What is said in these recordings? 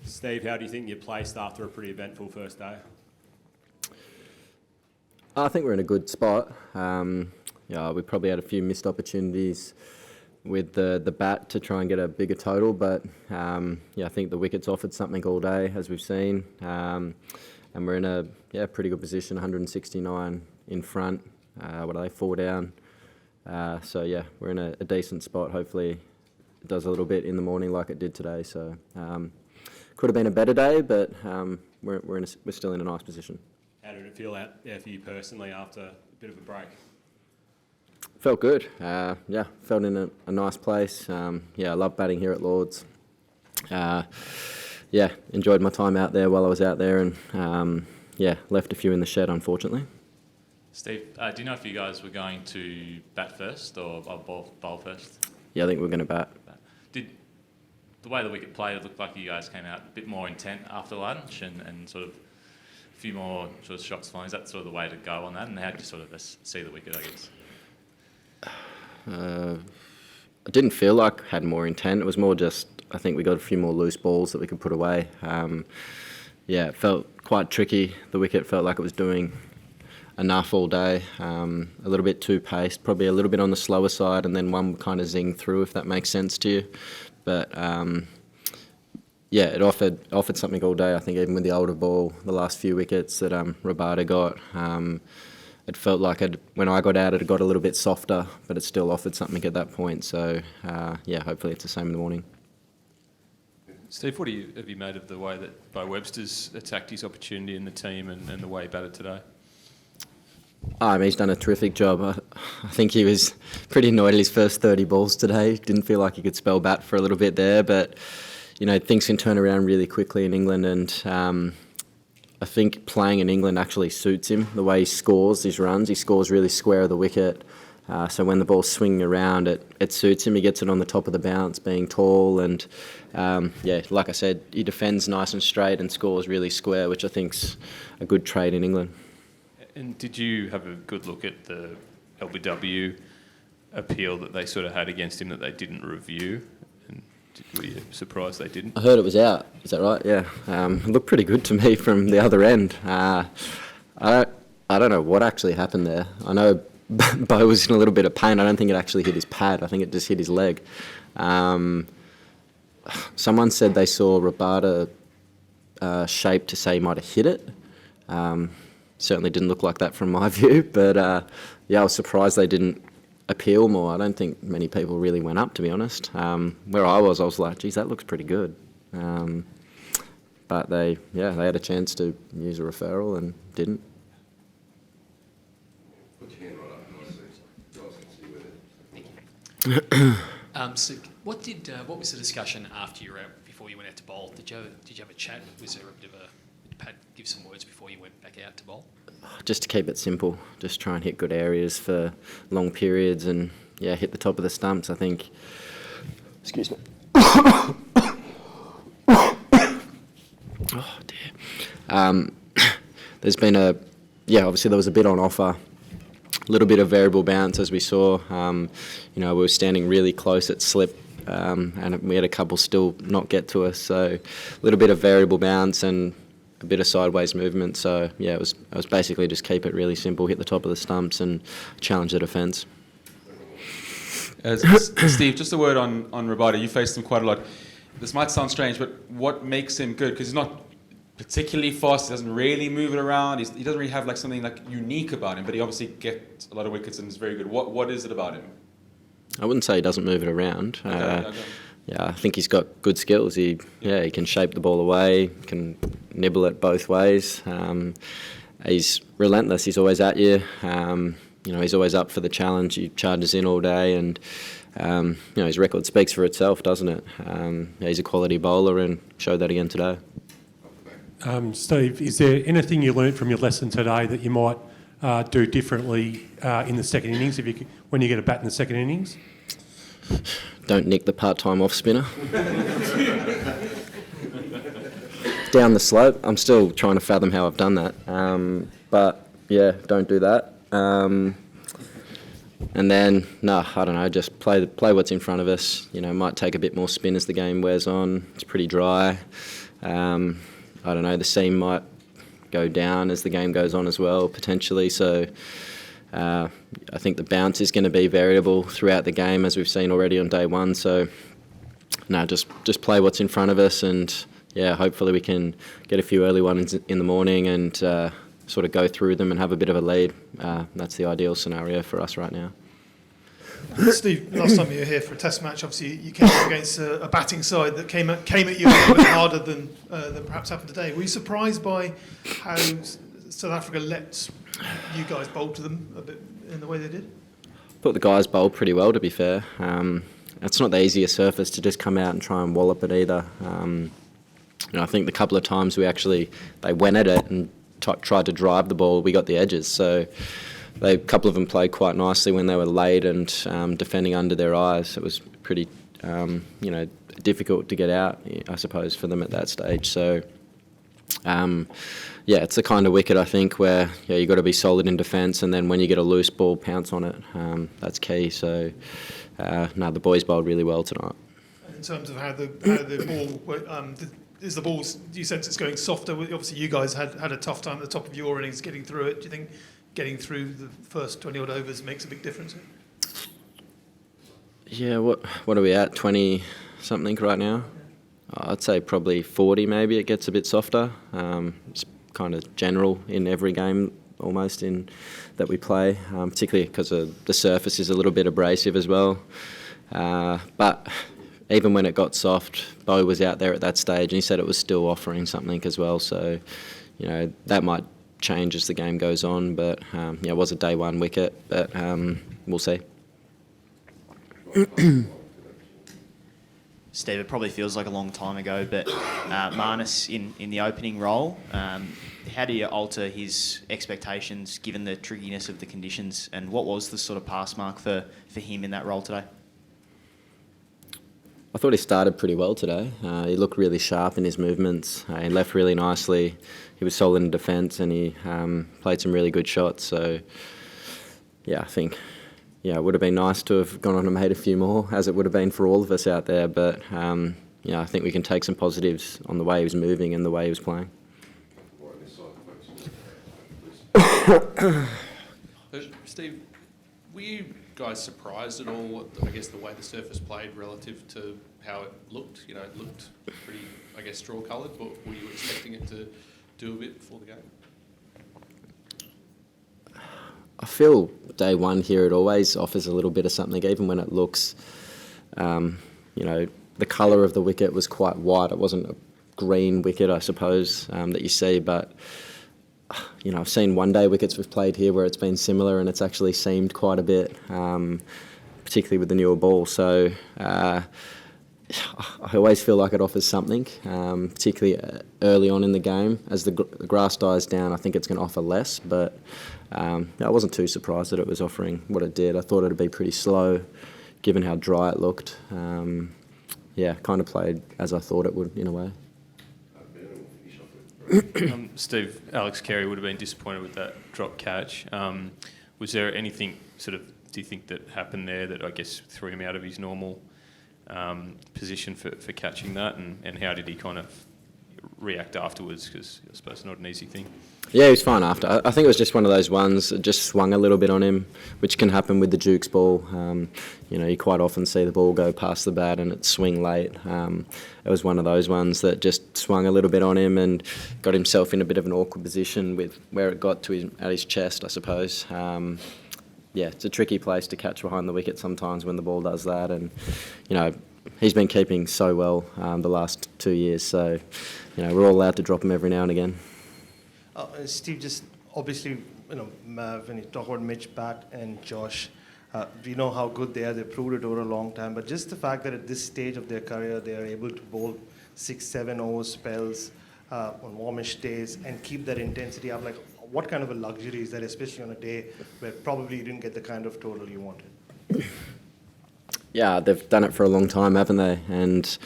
Steve, how do you think you placed after a pretty eventful first day? I think we're in a good spot. We probably had a few missed opportunities with the bat to try and get a bigger total, but I think the wickets offered something all day, as we've seen, and we're in a pretty good position, 169 in front. What are they, 4 down? We're in a decent spot. Hopefully it does a little bit in the morning like it did today. So could have been a better day, but we're still in a nice position. How did it feel out there for you personally after a bit of a break? Felt good. Felt in a nice place. I love batting here at Lords. Enjoyed my time out there while I was out there, and left a few in the shed, unfortunately. Steve, do you know if you guys were going to bat first or bowl first? Yeah, I think we're going to bat. Did the way the wicket played, it looked like you guys came out a bit more intent after lunch and sort of a few more sort of shots flying? Is that sort of the way to go on that? And how did you sort of see the wicket, I guess? I didn't feel like I had more intent. It was more just, I think we got a few more loose balls that we could put away. It felt quite tricky. The wicket felt like it was doing enough all day, a little bit too paced, probably a little bit on the slower side, and then one kind of zing through, if that makes sense to you. But it offered something all day. I think even with the older ball, the last few wickets that Rabada got, it felt like when I got out, it got a little bit softer, but it still offered something at that point. So hopefully it's the same in the morning. Steve, what have you made of the way that Beau Webster's attacked his opportunity in the team and the way he batted today? He's done a terrific job. I think he was pretty annoyed at his first 30 balls today. Didn't feel like he could spell bat for a little bit there, but things can turn around really quickly in England, and I think playing in England actually suits him. The way he scores his runs, he scores really square of the wicket. So when the ball's swinging around, it suits him. He gets it on the top of the bounce, being tall, and like I said, he defends nice and straight and scores really square, which I think's a good trait in England. And did you have a good look at the LBW appeal that they sort of had against him that they didn't review? And were you surprised they didn't? I heard it was out. Is that right? Yeah. It looked pretty good to me from the other end. I don't know what actually happened there. I know Beau was in a little bit of pain. I don't think it actually hit his pad. I think it just hit his leg. Someone said they saw Rabada shape to say he might have hit it. Certainly didn't look like that from my view, but I was surprised they didn't appeal more. I don't think many people really went up, to be honest. Where I was like, geez, that looks pretty good. But they had a chance to use a referral and didn't. Put your hand right up. Guys can see with it. So what was the discussion after you were out, before you went out to bowl? Did you have a chat? Was there a bit of give some words before you went back out to bowl? Just to keep it simple, just try and hit good areas for long periods, and hit the top of the stumps. I think. Excuse me. Oh dear. There's been obviously there was a bit on offer. A little bit of variable bounce, as we saw. We were standing really close at slip, and we had a couple still not get to us. So a little bit of variable bounce and a bit of sideways movement. So it was basically just keep it really simple, hit the top of the stumps, and challenge the defence. Steve, just a word on Rabada. You faced him quite a lot. This might sound strange, but what makes him good? Because he's not particularly fast. He doesn't really move it around. He doesn't really have something unique about him. But he obviously gets a lot of wickets and is very good. What is it about him? I wouldn't say he doesn't move it around. Okay. I think he's got good skills. He can shape the ball away, can nibble it both ways. He's relentless. He's always at you. He's always up for the challenge. He charges in all day, and his record speaks for itself, doesn't it? He's a quality bowler and showed that again today. Steve, is there anything you learnt from your lesson today that you might do differently in the second innings when you get a bat in the second innings? Don't nick the part-time off-spinner. Down the slope. I'm still trying to fathom how I've done that. But, don't do that. And then, I don't know, just play what's in front of us. Might take a bit more spin as the game wears on. It's pretty dry. I don't know, the seam might go down as the game goes on as well, potentially. So I think the bounce is going to be variable throughout the game, as we've seen already on day one. So, just play what's in front of us, and hopefully we can get a few early ones in the morning and sort of go through them and have a bit of a lead. That's the ideal scenario for us right now. Steve, last time you were here for a test match, obviously you came up against a batting side that came at you a little bit harder than perhaps happened today. Were you surprised by how South Africa let you guys bowl to them a bit in the way they did? I thought the guys bowled pretty well, to be fair. It's not the easiest surface to just come out and try and wallop it either. I think the couple of times they went at it and tried to drive the ball, we got the edges. So a couple of them played quite nicely when they were late and defending under their eyes. It was pretty, difficult to get out, I suppose, for them at that stage. So, it's the kind of wicket, I think, where you've got to be solid in defence, and then when you get a loose ball, pounce on it. That's key. So, the boys bowled really well tonight. In terms of how the ball, is the ball, do you sense it's going softer? Obviously, you guys had a tough time at the top of your innings getting through it. Do you think getting through the first 20-odd overs makes a big difference? Yeah, what are we at, 20-something right now? I'd say probably 40 maybe, it gets a bit softer. It's kind of general in every game almost that we play, particularly because the surface is a little bit abrasive as well. But even when it got soft, Beau was out there at that stage and he said it was still offering something as well. So, that might change as the game goes on. But, it was a day one wicket, but we'll see. Steve, it probably feels like a long time ago, but Marnus in the opening role, how do you alter his expectations given the trickiness of the conditions, and what was the sort of pass mark for him in that role today? I thought he started pretty well today. He looked really sharp in his movements. He left really nicely. He was solid in defence, and he played some really good shots. So, I think it would have been nice to have gone on and made a few more, as it would have been for all of us out there. But I think we can take some positives on the way he was moving and the way he was playing. Steve, were you guys surprised at all at, the way the surface played relative to how it looked? It looked pretty, straw-coloured, but were you expecting it to do a bit before the game? I feel day one here, it always offers a little bit of something, even when it looks, the colour of the wicket was quite white. It wasn't a green wicket, I suppose, that you see, but I've seen one-day wickets we've played here where it's been similar and it's actually seamed quite a bit, particularly with the newer ball. So I always feel like it offers something, particularly early on in the game. As the grass dies down, I think it's going to offer less, but I wasn't too surprised that it was offering what it did. I thought it would be pretty slow, given how dry it looked. Kind of played as I thought it would, in a way. Steve, Alex Carey would have been disappointed with that drop catch. Was there anything do you think that happened there that threw him out of his normal position for catching that, and how did he kind of react afterwards? Because I suppose it's not an easy thing. Yeah, he was fine after. I think it was just one of those ones that just swung a little bit on him, which can happen with the Dukes ball. You quite often see the ball go past the bat and it swing late. It was one of those ones that just swung a little bit on him and got himself in a bit of an awkward position with where it got to at his chest, I suppose. It's a tricky place to catch behind the wicket sometimes when the ball does that. And, he's been keeping so well the last 2 years. So, we're all allowed to drop him every now and again. Steve, just obviously, when you talk about Mitch, Pat, and Josh, we know how good they are. They've proved it over a long time. But just the fact that at this stage of their career, they are able to bowl 6-7 over spells on warmish days and keep that intensity up, what kind of a luxury is that, especially on a day where probably you didn't get the kind of total you wanted? Yeah, they've done it for a long time, haven't they? And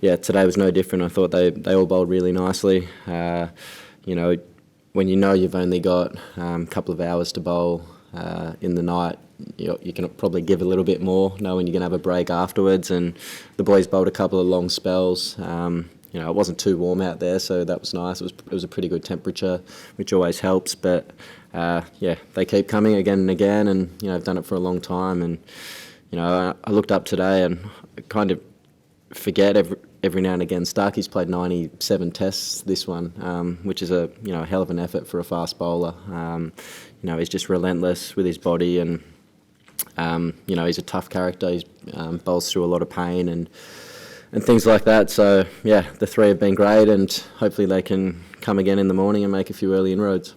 today was no different. I thought they all bowled really nicely. When you've only got a couple of hours to bowl in the night, you can probably give a little bit more, knowing you're going to have a break afterwards. And the boys bowled a couple of long spells. It wasn't too warm out there, so that was nice. It was a pretty good temperature, which always helps. But they keep coming again and again, and I've done it for a long time. And I looked up today and I kind of forget every now and again. Starkey's played 97 tests this one, which is a hell of an effort for a fast bowler. He's just relentless with his body, and he's a tough character. He bowls through a lot of pain and things like that. So the three have been great, and hopefully they can come again in the morning and make a few early inroads.